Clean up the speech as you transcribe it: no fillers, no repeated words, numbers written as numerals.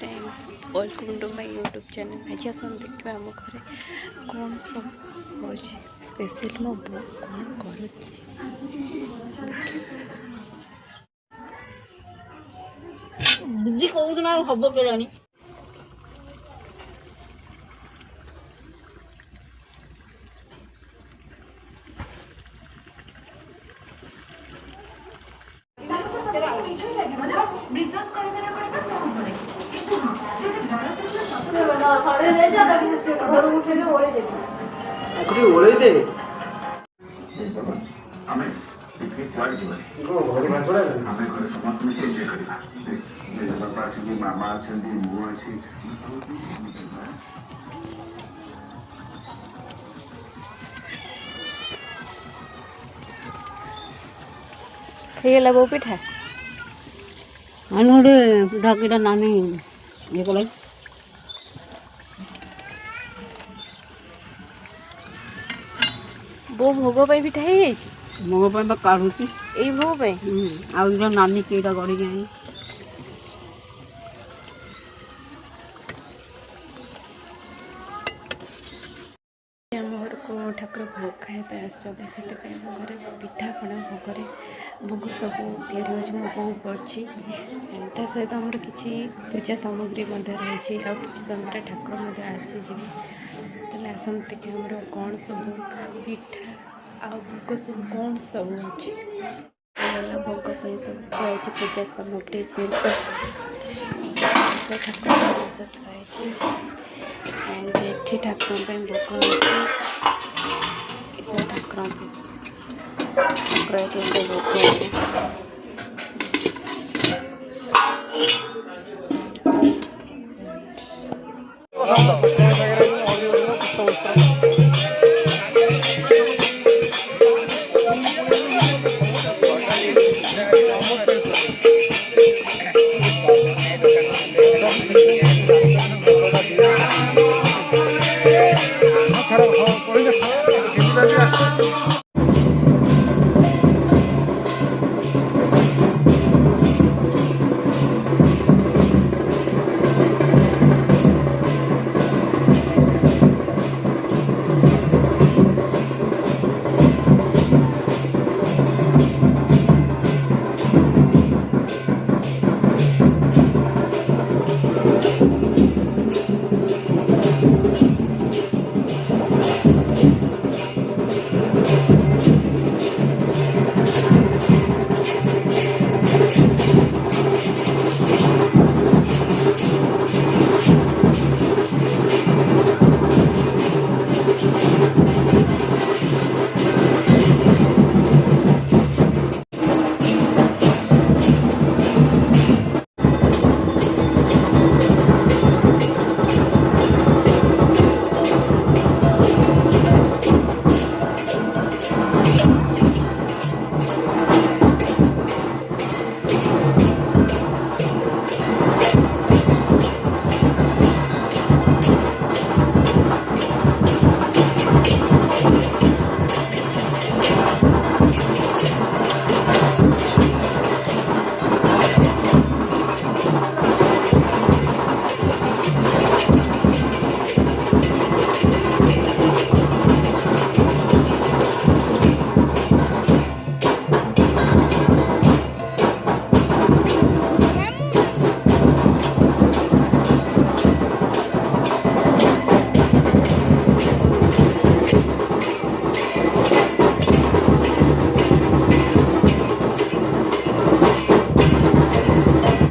Thanks welcome to my YouTube channel. आज आसन देखा आम घर कौन सब हो स्पेशल मो बो कौन कर दीदी कौन दिन हम के जानी ओळे दे ଆମେ କୁଆଡ଼େ ଯିବାନି ଘରେ ଭାତ ପଡା ଆମେ ଘରେ ସମସ୍ତେ ମିଶି ଏନ୍ଜୟ କରିବା ବାପା ଅଛନ୍ତି ମାମା ଅଛନ୍ତି ମୁଁ ଅଛି खाईगला बो पिठा आने गोटे पिठा कईटा नानी ये कल बो भोग पाई पिठा ही मो काढ़ुची एई भोग पाई आ नानी कईटा गढ़ी आई आम घर को ठाकुर भोग खाइबा आसते से घर पिठापणा भोगरे भोग सब या मो बो पड़ी सहित आमर कि पूजा सामग्री रही समय ठाकुर आसीजे तेल आसते कि आमर कौन सब पिठा आ भोग सब कौन सब अच्छी भोग सब थुआई पूजा सामग्री जिनस ठाकुर जिन थुआई एंड ये ठाकुर भोग इस ठाकुर ठाकुर से भोग